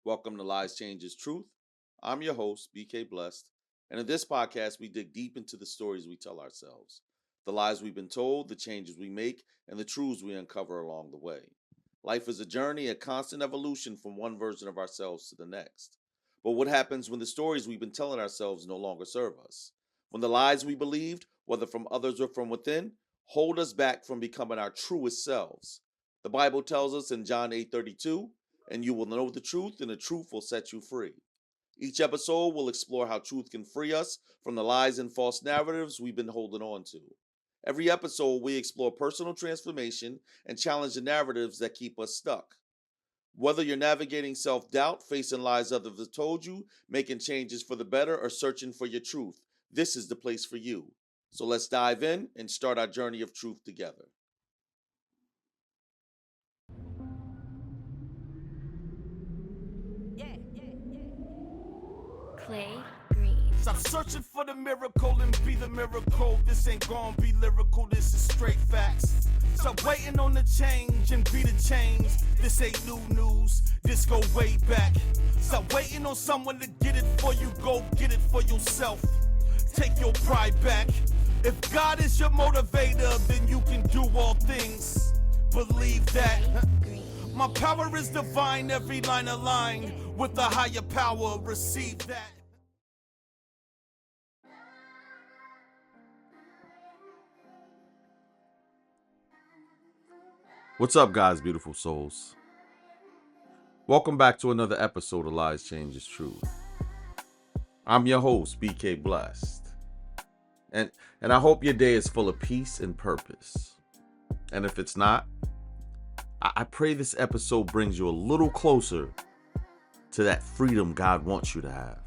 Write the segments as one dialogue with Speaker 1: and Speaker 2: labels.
Speaker 1: Welcome to Lies Changes Truth. I'm your host, BK Blessed, and in this podcast, we dig deep into the stories we tell ourselves, the lies we've been told, the changes we make, and the truths we uncover along the way. Life is a journey, a constant evolution from one version of ourselves to the next. But what happens when the stories we've been telling ourselves no longer serve us? When the lies we believed, whether from others or from within, hold us back from becoming our truest selves? The Bible tells us in John 8:32, and you will know the truth, and the truth will set you free. Each episode will explore how truth can free us from the lies and false narratives we've been holding on to. Every episode, we explore personal transformation and challenge the narratives that keep us stuck. Whether you're navigating self doubt, facing lies others have told you, making changes for the better, or searching for your truth, this is the place for you. So let's dive in and start our journey of truth together.
Speaker 2: Clay Green.
Speaker 3: Stop searching for the miracle and be the miracle. This ain't gonna be lyrical, this is straight facts. Stop waiting on the change and be the change. This ain't new news, this go way back. Stop waiting on someone to get it for you, go get it for yourself. Take your pride back. If God is your motivator, then you can do all things. Believe that. My power is divine, every line aligned with the higher power, receive that.
Speaker 1: What's up, guys, beautiful souls? Welcome back to another episode of Lies Changes Truth. I'm your host, BK Blessed. And I hope your day is full of peace and purpose. And if it's not, I pray this episode brings you a little closer to that freedom God wants you to have.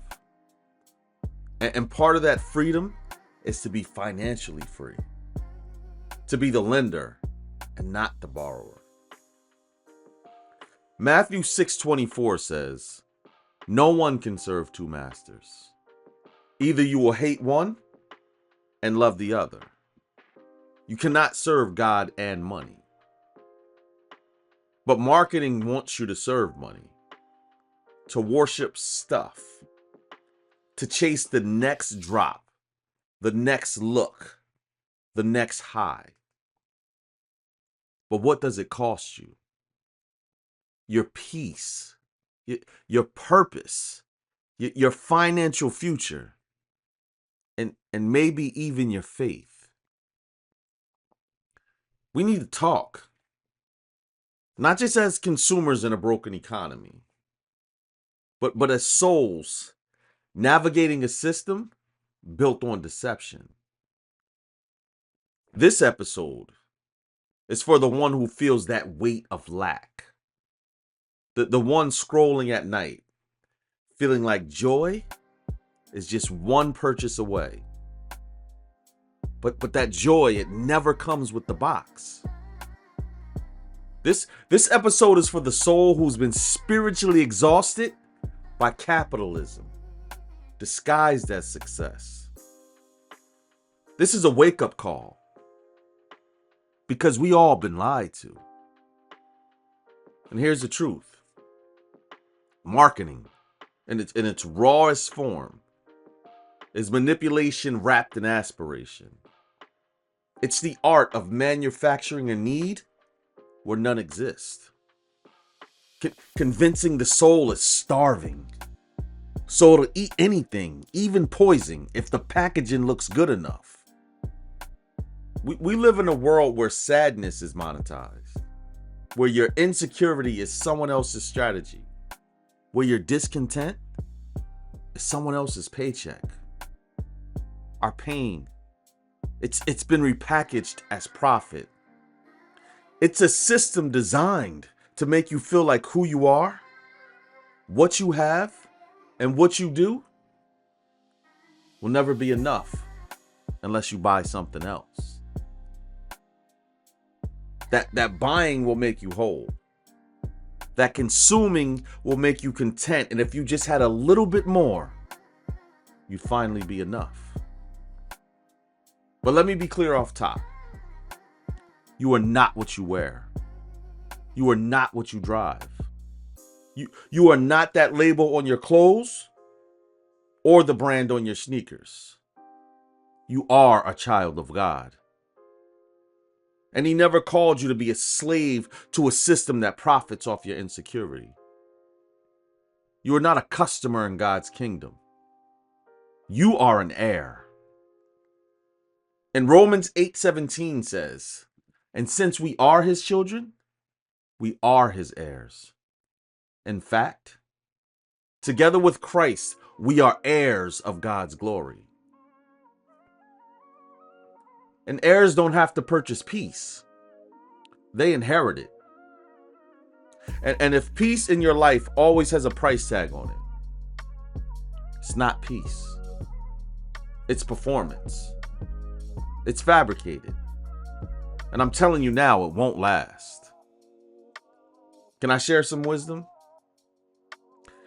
Speaker 1: And part of that freedom is to be financially free. To be the lender and not the borrower. Matthew 6:24 says, "No one can serve two masters. Either you will hate one and love the other. You cannot serve God and money." But marketing wants you to serve money, to worship stuff, to chase the next drop, the next look, the next high. But what does it cost you? Your peace, your purpose, your financial future, and maybe even your faith. We need to talk. Not just as consumers in a broken economy, but as souls navigating a system built on deception. This episode is for the one who feels that weight of lack. The one scrolling at night, feeling like joy is just one purchase away. But that joy, it never comes with the box. This episode is for the soul who's been spiritually exhausted by capitalism, disguised as success. This is a wake-up call, because we all been lied to. And here's the truth. Marketing, in its rawest form, is manipulation wrapped in aspiration. It's the art of manufacturing a need where none exists. Convincing the soul is starving, so it'll eat anything, even poison, if the packaging looks good enough. We live in a world where sadness is monetized, where your insecurity is someone else's strategy, where your discontent is someone else's paycheck. Our pain, it's been repackaged as profit. It's a system designed to make you feel like who you are, what you have, and what you do will never be enough unless you buy something else. That buying will make you whole. That consuming will make you content. And if you just had a little bit more, you'd finally be enough. But let me be clear off top. You are not what you wear. You are not what you drive. You are not that label on your clothes or the brand on your sneakers. You are a child of God. And he never called you to be a slave to a system that profits off your insecurity. You are not a customer in God's kingdom. You are an heir. And Romans 8:17 says, and since we are his children, we are his heirs. In fact, together with Christ, we are heirs of God's glory. And heirs don't have to purchase peace. They inherit it. And if peace in your life always has a price tag on it, it's not peace. It's performance. It's fabricated. And I'm telling you now, it won't last. Can I share some wisdom?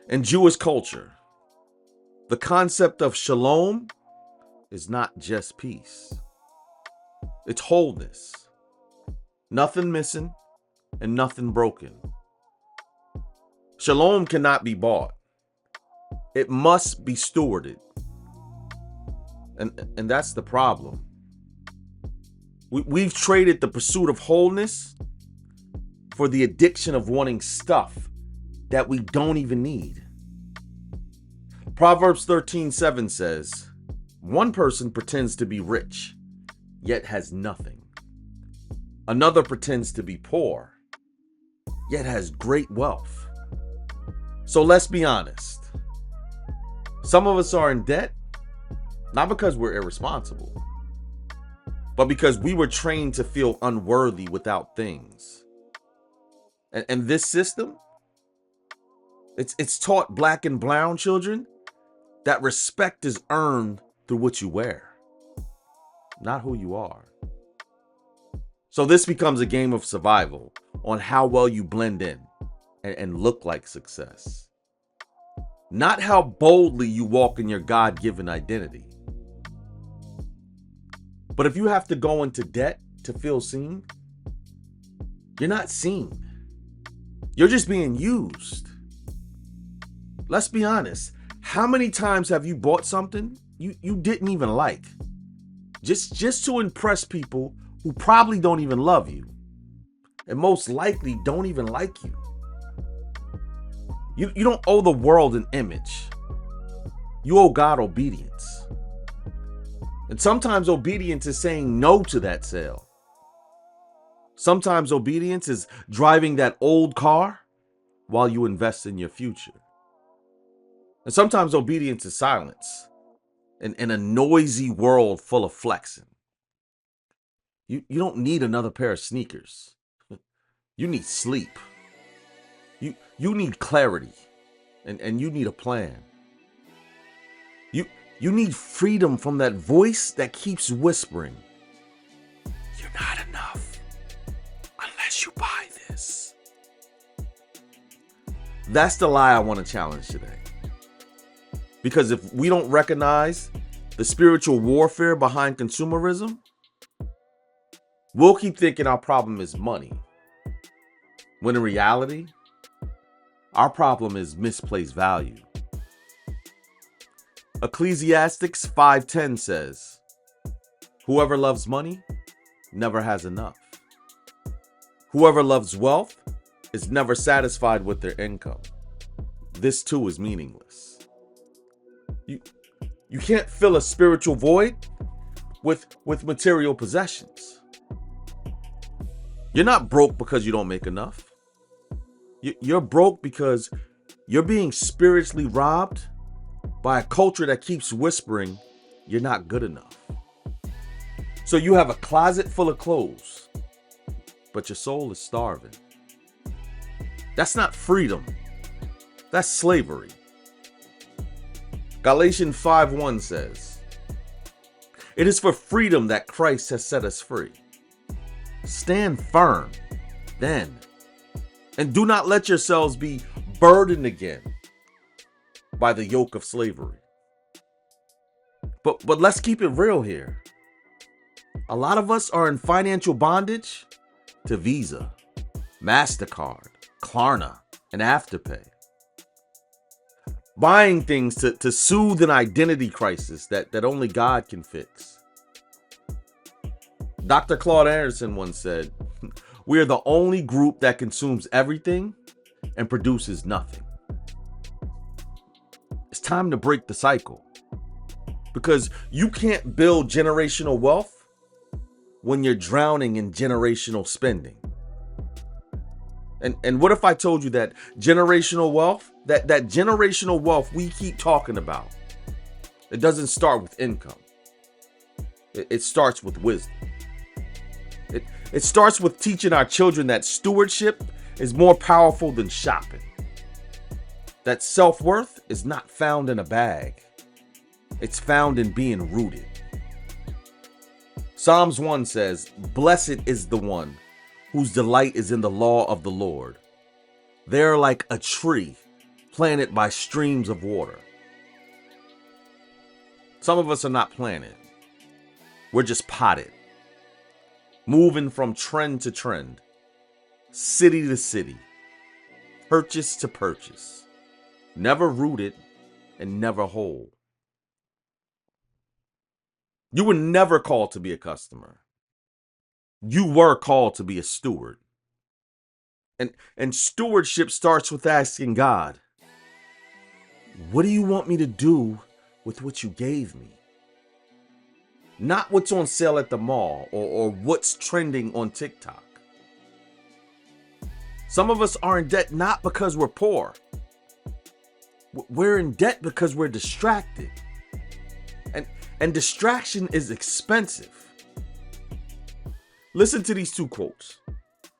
Speaker 1: In Jewish culture, the concept of shalom is not just peace. It's wholeness. Nothing missing and nothing broken. Shalom cannot be bought. It must be stewarded. And that's the problem. We've traded the pursuit of wholeness for the addiction of wanting stuff that we don't even need. Proverbs 13:7 says, one person pretends to be rich, yet has nothing. Another pretends to be poor, yet has great wealth. So let's be honest. Some of us are in debt, not because we're irresponsible, but because we were trained to feel unworthy without things. And this system, it's taught black and brown children that respect is earned through what you wear, not who you are. So this becomes a game of survival on how well you blend in and look like success. Not how boldly you walk in your God-given identity. But if you have to go into debt to feel seen, you're not seen. You're just being used. Let's be honest. How many times have you bought something you didn't even like? Just to impress people who probably don't even love you. And most likely don't even like you. You don't owe the world an image. You owe God obedience. And sometimes obedience is saying no to that sale. Sometimes obedience is driving that old car while you invest in your future. And sometimes obedience is silence in a noisy world full of flexing. You don't need another pair of sneakers. You need sleep. You need clarity, and you need a plan. You need freedom from that voice that keeps whispering, you're not enough unless you buy this. That's the lie I want to challenge today. Because if we don't recognize the spiritual warfare behind consumerism, we'll keep thinking our problem is money, when in reality, our problem is misplaced value. Ecclesiastes 5:10 says, whoever loves money never has enough. Whoever loves wealth is never satisfied with their income. This too is meaningless. You can't fill a spiritual void with material possessions. You're not broke because you don't make enough. You're broke because you're being spiritually robbed by a culture that keeps whispering you're not good enough. So you have a closet full of clothes, but your soul is starving. That's not freedom. That's slavery. Galatians 5:1 says, it is for freedom that Christ has set us free. Stand firm, then, and do not let yourselves be burdened again by the yoke of slavery. But let's keep it real here. A lot of us are in financial bondage to Visa, MasterCard, Klarna, and Afterpay. buying things to soothe an identity crisis that only God can fix. Dr. Claude Anderson once said, "We are the only group that consumes everything and produces nothing." It's time to break the cycle, because you can't build generational wealth when you're drowning in generational spending. And what if I told you that generational wealth, that generational wealth we keep talking about, it doesn't start with income. It starts with wisdom. It starts with teaching our children that stewardship is more powerful than shopping. That self-worth is not found in a bag. It's found in being rooted. Psalms 1 says, "Blessed is the one whose delight is in the law of the Lord. They are like a tree planted by streams of water." Some of us are not planted. We're just potted, moving from trend to trend, city to city, purchase to purchase, never rooted and never whole. You were never called to be a customer. You were called to be a steward. And stewardship starts with asking God, what do you want me to do with what you gave me? Not what's on sale at the mall or what's trending on TikTok. Some of us are in debt not because we're poor. We're in debt because we're distracted. And distraction is expensive. Listen to these two quotes.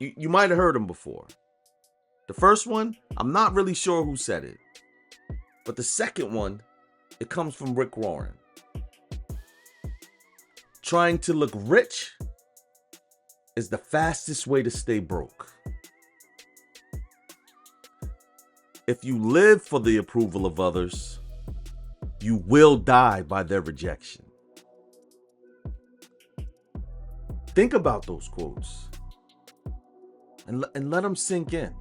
Speaker 1: You might have heard them before. The first one, I'm not really sure who said it. But the second one, it comes from Rick Warren. Trying to look rich is the fastest way to stay broke. If you live for the approval of others, you will die by their rejection. Think about those quotes and let them sink in.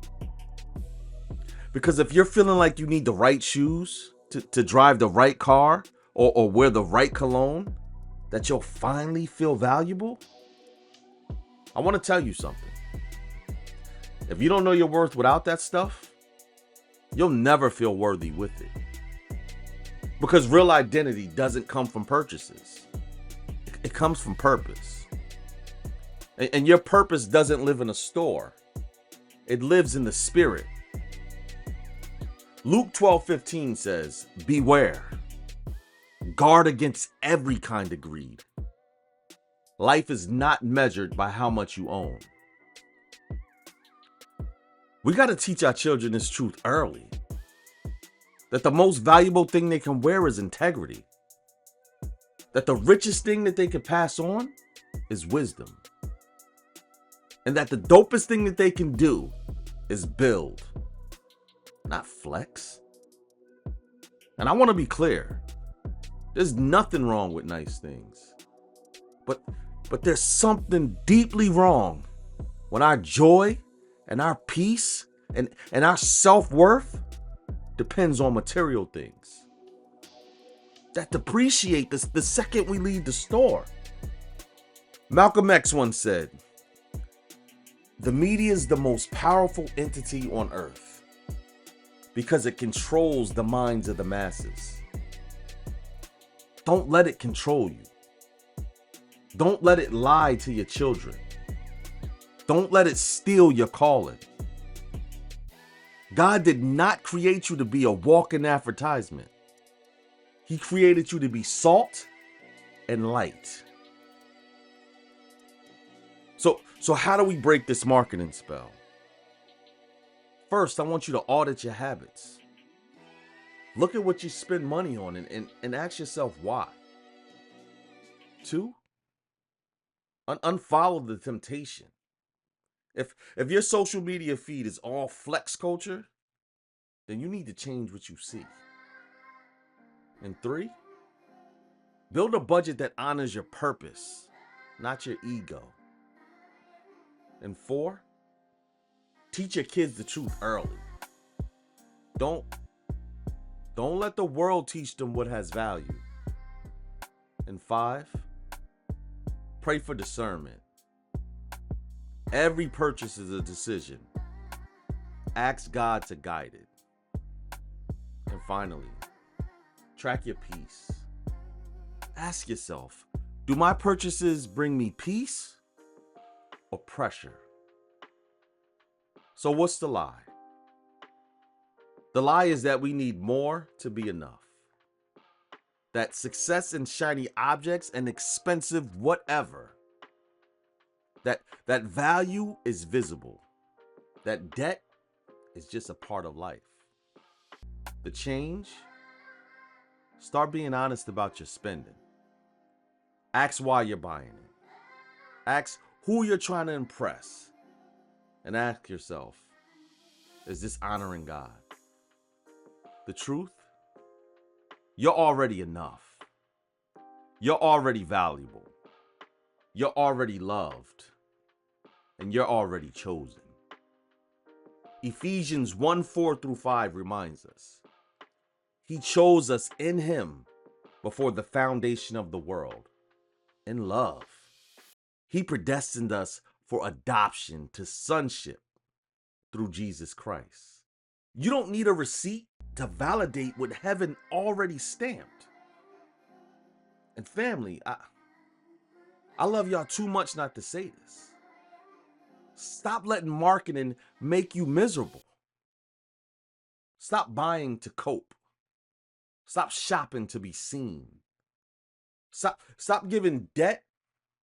Speaker 1: Because if you're feeling like you need the right shoes to drive the right car or wear the right cologne, that you'll finally feel valuable, I want to tell you something. If you don't know your worth without that stuff, you'll never feel worthy with it. Because real identity doesn't come from purchases. It comes from purpose. And your purpose doesn't live in a store. It lives in the spirit. Luke 12:15 says, "Beware. Guard against every kind of greed. Life is not measured by how much you own." We got to teach our children this truth early. That the most valuable thing they can wear is integrity. That the richest thing that they can pass on is wisdom. And that the dopest thing that they can do is build, not flex. And I want to be clear. There's nothing wrong with nice things. But there's something deeply wrong when our joy and our peace and our self-worth depends on material things that depreciate the second we leave the store. Malcolm X once said, "The media is the most powerful entity on earth because it controls the minds of the masses." Don't let it control you. Don't let it lie to your children. Don't let it steal your calling. God did not create you to be a walking advertisement. He created you to be salt and light. So how do we break this marketing spell? First, I want you to audit your habits. Look at what you spend money on and ask yourself why. 2, unfollow the temptation. If your social media feed is all flex culture, then you need to change what you see. And 3, build a budget that honors your purpose, not your ego. And 4, teach your kids the truth early. Don't Don't let the world teach them what has value. And 5, pray for discernment. Every purchase is a decision. Ask God to guide it. And finally, track your peace. Ask yourself, do my purchases bring me peace or pressure? So what's the lie? The lie is that we need more to be enough. That success and shiny objects and expensive whatever, that value is visible. That debt is just a part of life. The change, start being honest about your spending. Ask why you're buying it. Ask who you're trying to impress. And ask yourself, is this honoring God? The truth, you're already enough. You're already valuable. You're already loved. And you're already chosen. Ephesians 1:4-5 reminds us, He chose us in Him before the foundation of the world. In love, He predestined us for adoption to sonship through Jesus Christ. You don't need a receipt to validate what heaven already stamped. And family, I love y'all too much not to say this. Stop letting marketing make you miserable. Stop buying to cope. Stop shopping to be seen. Stop giving debt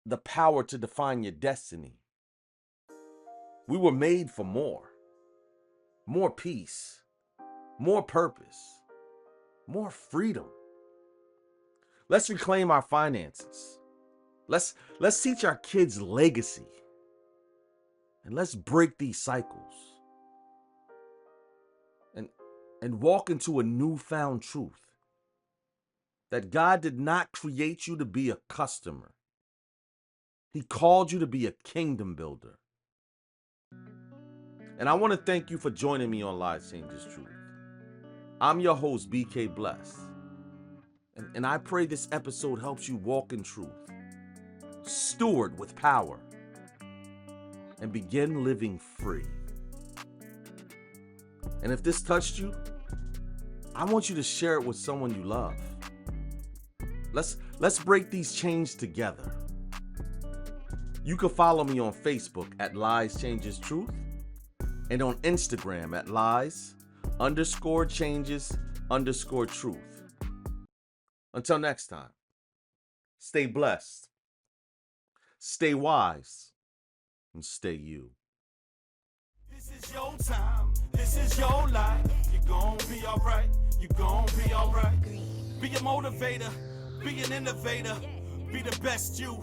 Speaker 1: the power to define your destiny. We were made for more. More peace. More purpose. More freedom. Let's reclaim our finances. Let's teach our kids legacy. And let's break these cycles. And walk into a newfound truth. That God did not create you to be a customer. He called you to be a kingdom builder. And I want to thank you for joining me on Lives Changes Truth. I'm your host, BK Blessed. And I pray this episode helps you walk in truth, steward with power, and begin living free. And if this touched you, I want you to share it with someone you love. Let's break these chains together. You can follow me on Facebook at Lies Changes Truth and on Instagram at Lies_changes_truth. Until next time, stay blessed, stay wise, and stay you.
Speaker 3: This is your time, this is your life. You're gonna be alright, you're gonna be alright. Be a motivator, be an innovator, be the best you.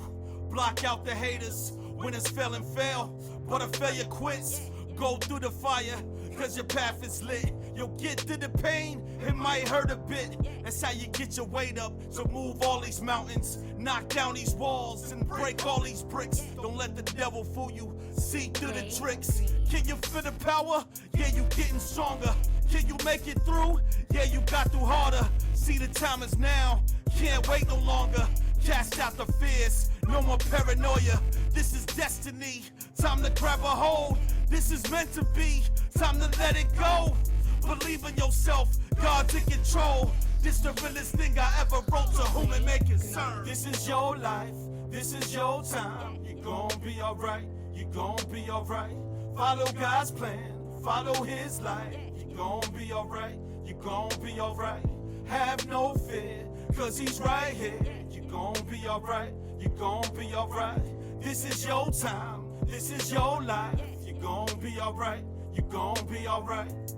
Speaker 3: Block out the haters, winners fail and fail, but a failure quits. Go through the fire, cause your path is lit. You'll get through the pain, it might hurt a bit. That's how you get your weight up, so move all these mountains. Knock down these walls and break all these bricks. Don't let the devil fool you, see through the tricks. Can you feel the power? Yeah, you getting stronger. Can you make it through? Yeah, you got through harder. See, the time is now, can't wait no longer. Cast out the fears, no more paranoia. This is destiny, time to grab a hold. This is meant to be, time to let it go. Believe in yourself, God's in control. This the realest thing I ever wrote, to whom it may concern. This is your life, this is your time. You're gonna be alright, you're gonna be alright. Follow God's plan, follow His light. You're gonna be alright, you're gonna be alright. Have no fear, cause He's right here. You're gonna be alright, you're gonna be alright. This is your time, this is your life. You're gonna be alright, you're gonna be alright.